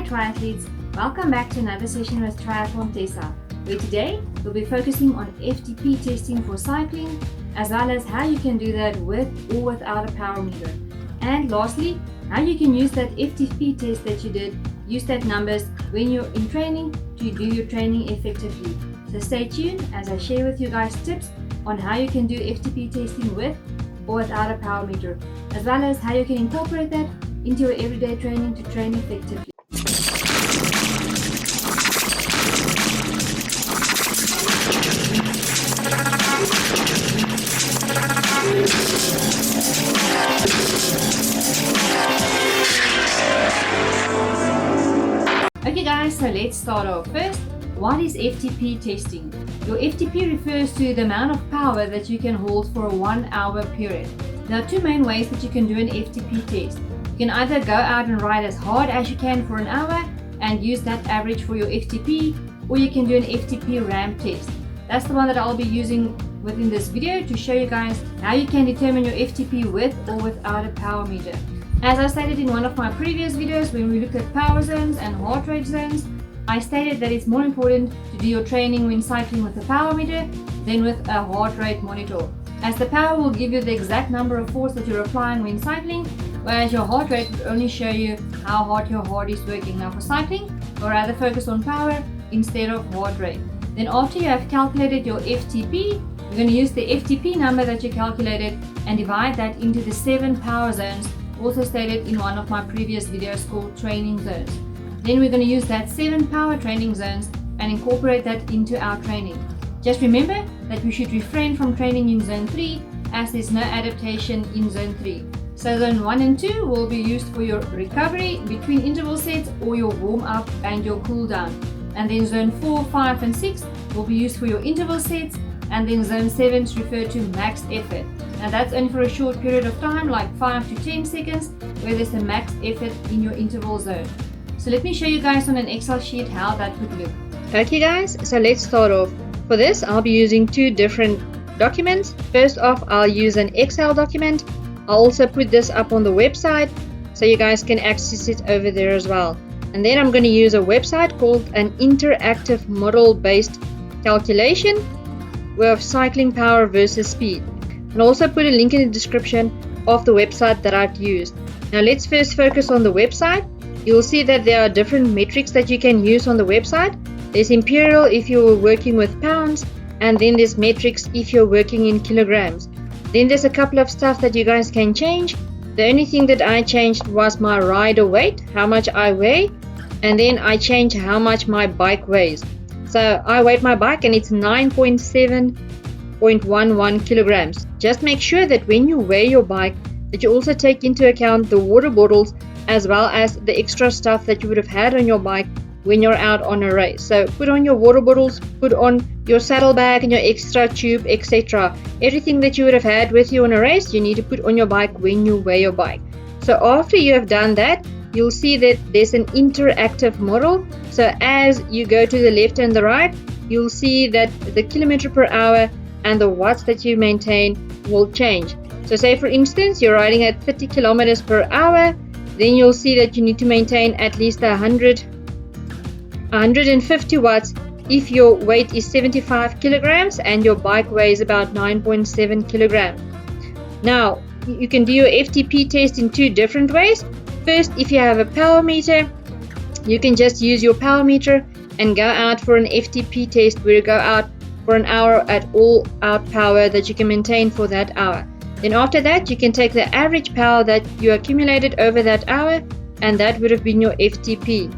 Hi triathletes, welcome back to another session with TriathlontesSA, where today we'll be focusing on FTP testing for cycling, as well as how you can do that with or without a power meter. And lastly, how you can use that FTP test that you did, use that numbers when you're in training to do your training effectively. So stay tuned as I share with you guys tips on how you can do FTP testing with or without a power meter, as well as how you can incorporate that into your everyday training to train effectively. Okay guys, so let's start off. First, what is FTP testing? Your FTP refers to the amount of power that you can hold for a 1 hour period. There are two main ways that you can do an FTP test. You can either go out and ride as hard as you can for an hour and use that average for your FTP, or you can do an FTP ramp test. That's the one that I'll be using within this video to show you guys how you can determine your FTP with or without a power meter. As I stated in one of my previous videos when we looked at power zones and heart rate zones, I stated that it's more important to do your training when cycling with a power meter than with a heart rate monitor, as the power will give you the exact number of force that you're applying when cycling, whereas your heart rate would only show you how hard your heart is working. Now for cycling, or rather focus on power instead of heart rate. Then after you have calculated your FTP, you're going to use the FTP number that you calculated and divide that into the 7 power zones, also stated in one of my previous videos called training zones. Then we're going to use that 7 power training zones and incorporate that into our training. Just remember that we should refrain from training in zone 3 as there's no adaptation in zone 3. So zone 1 and 2 will be used for your recovery between interval sets or your warm up and your cool down. And then zone 4, 5 and 6 will be used for your interval sets, and then zone 7 is referred to max effort. Now that's only for a short period of time, like 5 to 10 seconds, where there's a max effort in your interval zone. So let me show you guys on an Excel sheet how that would look. Okay guys, so let's start off. For this, I'll be using two different documents. First off, I'll use an Excel document. I'll also put this up on the website so you guys can access it over there as well. And then I'm going to use a website called an interactive model-based calculation of cycling power versus speed. And also put a link in the description of the website that I've used. Now let's first focus on the website. You'll see that there are different metrics that you can use on the website. There's imperial if you're working with pounds, and then there's metrics if you're working in kilograms. Then there's a couple of stuff that you guys can change. The only thing that I changed was my rider weight, how much I weigh, and then I changed how much my bike weighs. So I weighed my bike and it's 9.7.11 kilograms. Just make sure that when you weigh your bike that you also take into account the water bottles as well as the extra stuff that you would have had on your bike when you're out on a race. So put on your water bottles, put on your saddlebag and your extra tube, etc. Everything that you would have had with you on a race, you need to put on your bike when you weigh your bike. So after you have done that, you'll see that there's an interactive model. So as you go to the left and the right, you'll see that the kilometer per hour and the watts that you maintain will change. So say for instance, you're riding at 30 kilometers per hour, then you'll see that you need to maintain at least 150 watts if your weight is 75 kilograms and your bike weighs about 9.7 kilograms. Now, you can do your FTP test in two different ways. First, if you have a power meter, you can just use your power meter and go out for an FTP test where you go out for an hour at all out power that you can maintain for that hour. Then after that, you can take the average power that you accumulated over that hour, and that would have been your FTP.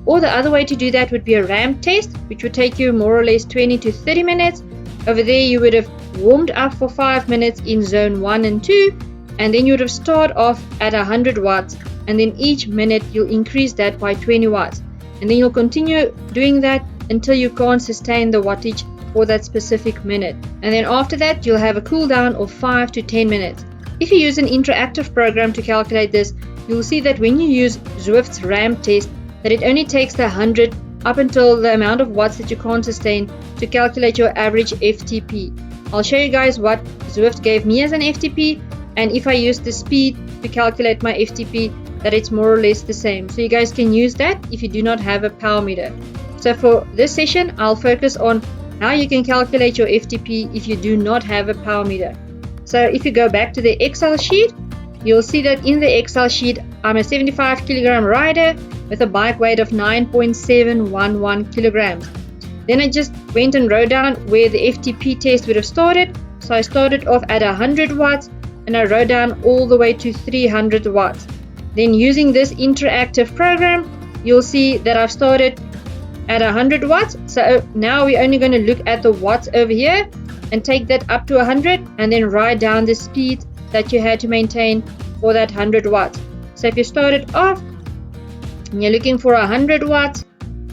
Or the other way to do that would be a ramp test, which would take you more or less 20 to 30 minutes. Over there, you would have warmed up for 5 minutes in zone 1 and 2, and then you would have started off at 100 watts, and then each minute you'll increase that by 20 watts. And then you'll continue doing that until you can't sustain the wattage for that specific minute. And then after that, you'll have a cool down of 5 to 10 minutes. If you use an interactive program to calculate this, you'll see that when you use Zwift's ramp test, that it only takes the 100 up until the amount of watts that you can't sustain to calculate your average FTP. I'll show you guys what Zwift gave me as an FTP, and if I use the speed to calculate my FTP, that it's more or less the same. So you guys can use that if you do not have a power meter. So for this session, I'll focus on how you can calculate your FTP if you do not have a power meter. So if you go back to the Excel sheet, you'll see that in the Excel sheet, I'm a 75 kilogram rider with a bike weight of 9.711 kilograms. Then I just went and wrote down where the FTP test would have started. So I started off at 100 watts and I wrote down all the way to 300 watts. Then using this interactive program, you'll see that I've started at 100 watts. So now we're only going to look at the watts over here and take that up to 100 and then write down the speed that you had to maintain for that 100 watts. So if you started off and you're looking for 100 watts,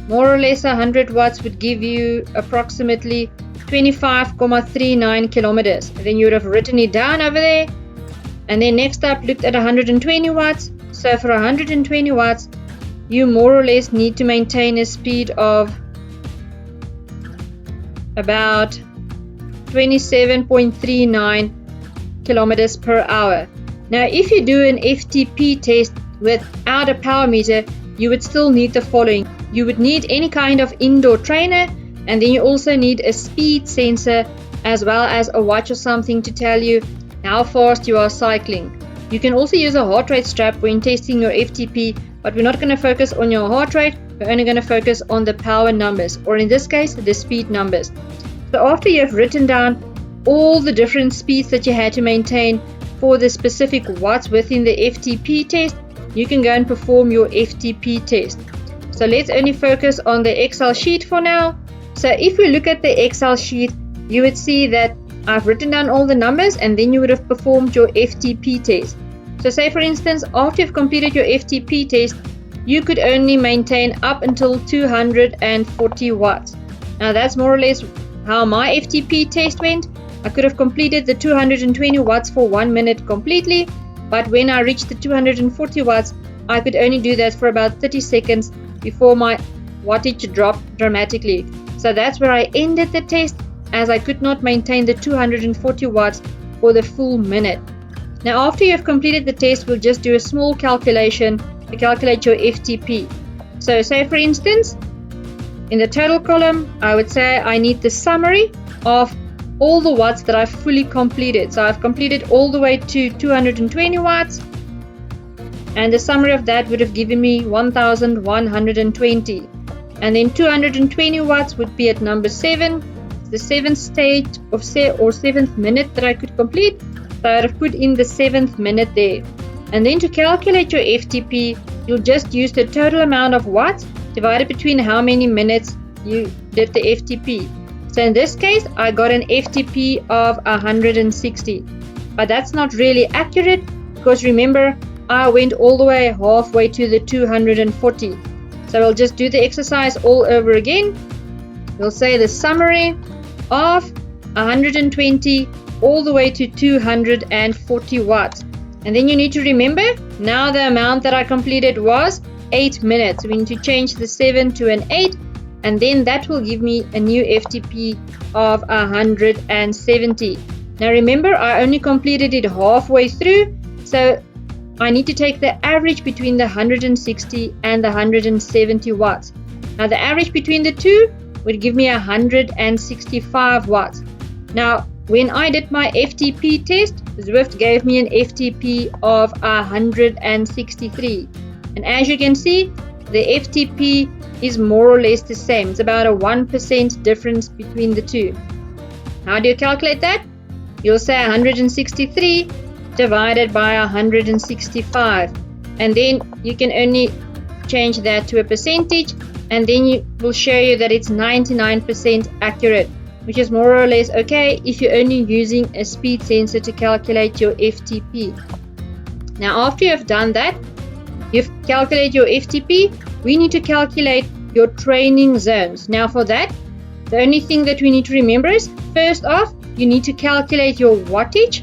more or less 100 watts would give you approximately 25.39 kilometers. Then you would have written it down over there. And then next up looked at 120 watts. So for 120 watts, you more or less need to maintain a speed of about 27.39 kilometers per hour. Now if you do an FTP test without a power meter, you would still need the following. You would need any kind of indoor trainer, and then you also need a speed sensor as well as a watch or something to tell you how fast you are cycling. You can also use a heart rate strap when testing your FTP, but we're not going to focus on your heart rate. We're only going to focus on the power numbers, or in this case, the speed numbers. So after you have written down all the different speeds that you had to maintain for the specific watts within the FTP test, you can go and perform your FTP test. So let's only focus on the Excel sheet for now. So if we look at the Excel sheet, you would see that I've written down all the numbers and then you would have performed your FTP test. So say for instance, after you've completed your FTP test, you could only maintain up until 240 watts. Now that's more or less how my FTP test went. I could have completed the 220 watts for 1 minute completely, but when I reached the 240 watts, I could only do that for about 30 seconds before my wattage dropped dramatically. So that's where I ended the test, as I could not maintain the 240 watts for the full minute. Now after you have completed the test, we'll just do a small calculation to calculate your FTP. So say for instance, in the total column, I would say I need the summary of all the watts that I've fully completed. So I've completed all the way to 220 watts, and the summary of that would have given me 1120. And then 220 watts would be at number 7, the 7th stage of or 7th minute that I could complete. So I'd have put in the 7th minute there. And then to calculate your FTP, you'll just use the total amount of watts divided between how many minutes you did the FTP. So in this case, I got an FTP of 160. But that's not really accurate, because remember, I went all the way halfway to the 240. So we'll just do the exercise all over again. We'll say the summary of 120 all the way to 240 watts. And then you need to remember, now the amount that I completed was 8 minutes. We need to change the 7 to an 8, and then that will give me a new FTP of 170. Now remember, I only completed it halfway through, so I need to take the average between the 160 and the 170 watts. Now the average between the two would give me 165 watts. Now when I did my FTP test, Zwift gave me an FTP of 163. And as you can see, the FTP is more or less the same. It's about a 1% difference between the two. How do you calculate that? You'll say 163 divided by 165, and then you can only change that to a percentage, and then it will show you that it's 99% accurate, which is more or less okay if you're only using a speed sensor to calculate your FTP. Now after you have done that, you've calculated your FTP, we need to calculate your training zones. Now for that, the only thing that we need to remember is, first off, you need to calculate your wattage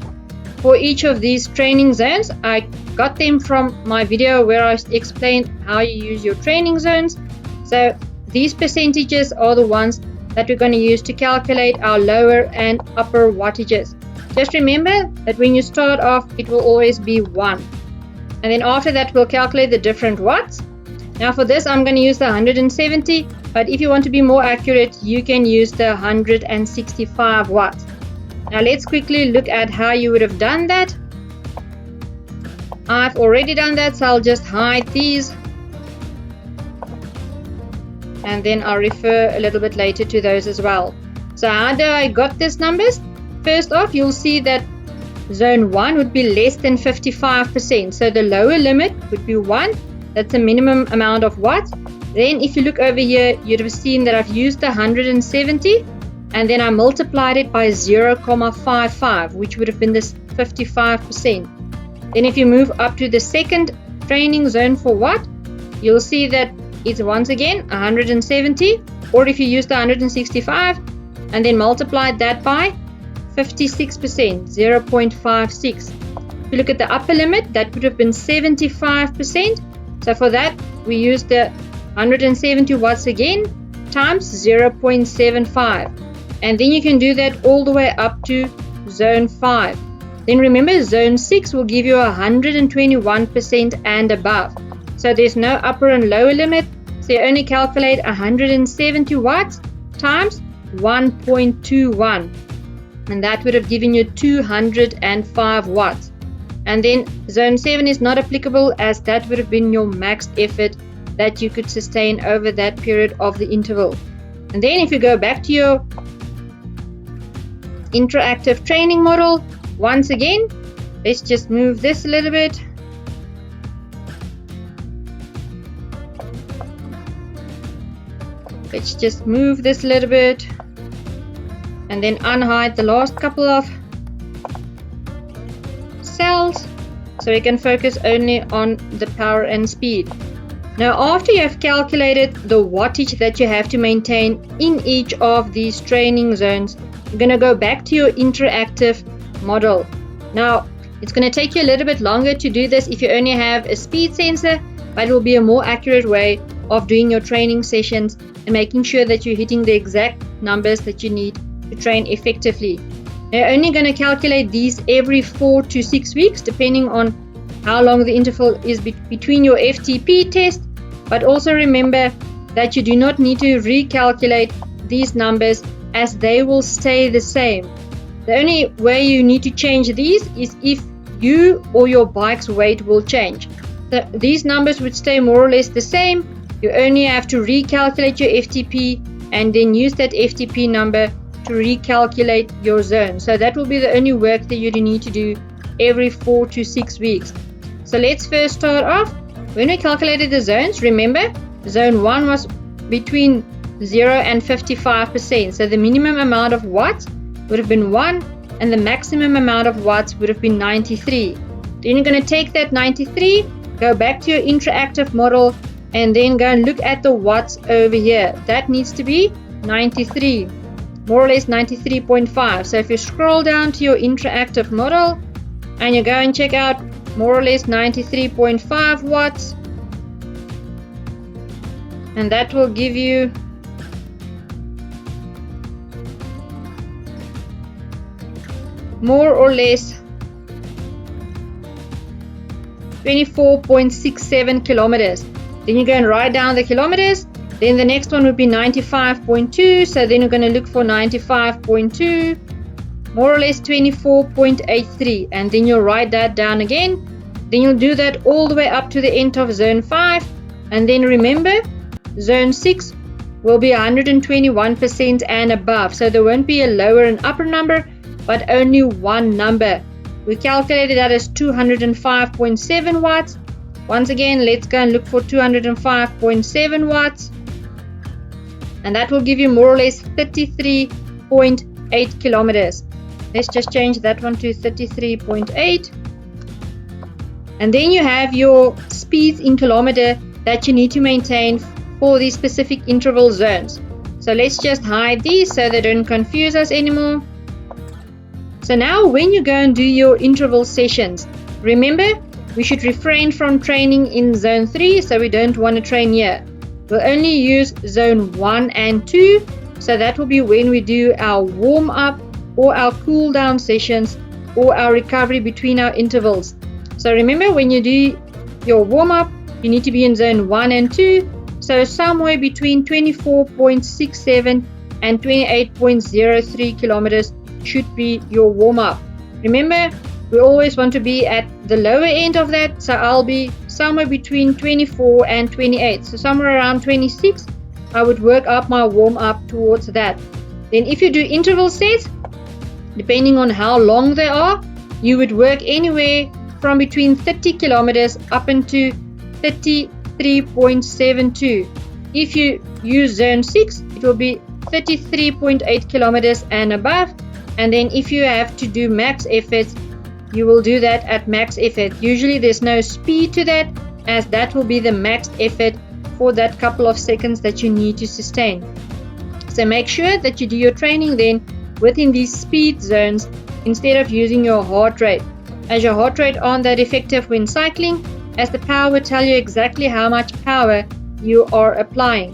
for each of these training zones. I got them from my video where I explained how you use your training zones. So these percentages are the ones that we're going to use to calculate our lower and upper wattages. Just remember that when you start off, it will always be 1. And then after that, we'll calculate the different watts. Now for this, I'm going to use the 170, but if you want to be more accurate, you can use the 165 watts. Now let's quickly look at how you would have done that. I've already done that, so I'll just hide these. And then I'll refer a little bit later to those as well. So how do I got these numbers? First off, you'll see that zone 1 would be less than 55%. So the lower limit would be 1. That's the minimum amount of watts. Then if you look over here, you'd have seen that I've used the 170 and then I multiplied it by 0.55, which would have been this 55%. Then if you move up to the second training zone for watt, you'll see that it's once again 170, or if you use the 165 and then multiply that by 56%, 0.56. If you look at the upper limit, that would have been 75%. So for that, we use the 170 watts again times 0.75. And then you can do that all the way up to zone 5. Then remember, zone 6 will give you 121% and above. So there's no upper and lower limit. So you only calculate 170 watts times 1.21. And that would have given you 205 watts. And then zone 7 is not applicable, as that would have been your max effort that you could sustain over that period of the interval. And then if you go back to your interactive training model, once again, let's just move this a little bit. Let's just move this a little bit and then unhide the last couple of cells so we can focus only on the power and speed. Now after you have calculated the wattage that you have to maintain in each of these training zones, you're going to go back to your interactive model. Now it's going to take you a little bit longer to do this if you only have a speed sensor, but it will be a more accurate way of doing your training sessions and making sure that you're hitting the exact numbers that you need to train effectively. You're only going to calculate these every 4 to 6 weeks, depending on how long the interval is between your FTP test. But also remember that you do not need to recalculate these numbers, as they will stay the same. The only way you need to change these is if you or your bike's weight will change. So these numbers would stay more or less the same. You only have to recalculate your FTP and then use that FTP number to recalculate your zone. So that will be the only work that you need to do every 4 to 6 weeks. So let's first start off. When we calculated the zones, remember, zone 1 was between 0 and 55%. So the minimum amount of watts would have been 1 and the maximum amount of watts would have been 93. Then you're going to take that 93, go back to your interactive model, and then go and look at the watts over here. That needs to be 93, more or less 93.5. So if you scroll down to your interactive model and you go and check out more or less 93.5 watts, and that will give you more or less 24.67 kilometers. Then you go and write down the kilometers. Then the next one would be 95.2. So then you're going to look for 95.2, more or less 24.83. And then you'll write that down again. Then you'll do that all the way up to the end of zone 5. And then remember, zone 6 will be 121% and above. So there won't be a lower and upper number, but only one number. We calculated that as 205.7 watts. Once again, let's go and look for 205.7 watts. And that will give you more or less 33.8 kilometers. Let's just change that one to 33.8. And then you have your speeds in kilometer that you need to maintain for these specific interval zones. So let's just hide these so they don't confuse us anymore. So now when you go and do your interval sessions, remember, we should refrain from training in zone 3, so we don't want to train here. We'll only use zone 1 and 2, so that will be when we do our warm-up or our cool-down sessions or our recovery between our intervals. So remember, when you do your warm-up, you need to be in zone 1 and 2, so somewhere between 24.67 and 28.03 kilometers should be your warm-up. Remember, we always want to be at the lower end of that, so I'll be somewhere between 24 and 28, so somewhere around 26. I would work up my warm-up towards that. Then if you do interval sets, depending on how long they are, you would work anywhere from between 30 kilometers up into 33.72. If you use zone 6, it will be 33.8 kilometers and above. And then if you have to do max efforts, you will do that at max effort. Usually there's no speed to that, as that will be the max effort for that couple of seconds that you need to sustain. So make sure that you do your training then within these speed zones instead of using your heart rate, as your heart rate aren't that effective when cycling, as the power will tell you exactly how much power you are applying.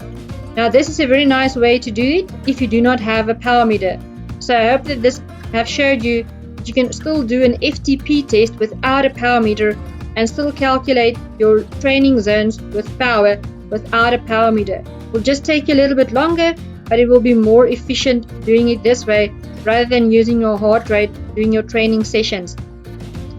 Now this is a very nice way to do it if you do not have a power meter. So I hope that this have showed you that you can still do an FTP test without a power meter and still calculate your training zones with power without a power meter. It will just take you a little bit longer, but it will be more efficient doing it this way rather than using your heart rate during your training sessions.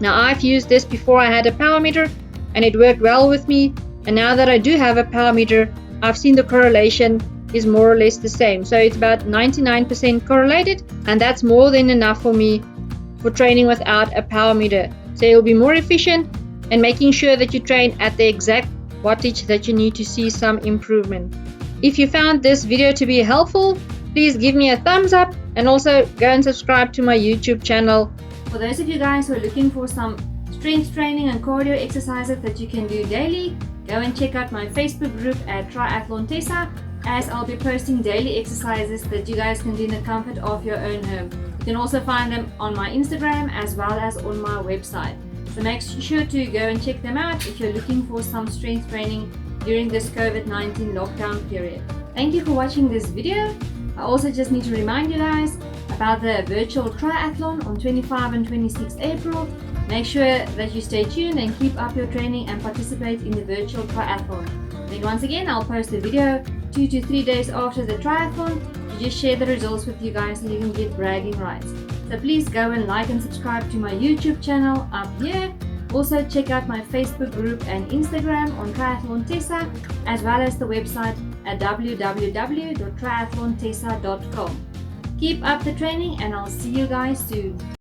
Now I've used this before I had a power meter and it worked well with me, and now that I do have a power meter, I've seen the correlation is more or less the same. So it's about 99% correlated, and that's more than enough for me for training without a power meter. So you'll be more efficient and making sure that you train at the exact wattage that you need to see some improvement. If you found this video to be helpful, please give me a thumbs up and also go and subscribe to my YouTube channel. For those of you guys who are looking for some strength training and cardio exercises that you can do daily, go and check out my Facebook group at TriathlontesSA, as I'll be posting daily exercises that you guys can do in the comfort of your own home. You can also find them on my Instagram as well as on my website. So make sure to go and check them out if you're looking for some strength training during this COVID-19 lockdown period. Thank you for watching this video. I also just need to remind you guys about the virtual triathlon on 25 and 26 April. Make sure that you stay tuned and keep up your training and participate in the virtual triathlon. Then once again, I'll post a video 2 to 3 days after the triathlon to just share the results with you guys so you can get bragging rights. So please go and like and subscribe to my YouTube channel up here. Also check out my Facebook group and Instagram on TriathlontesSA, as well as the website at www.triathlontessa.com. Keep up the training and I'll see you guys soon.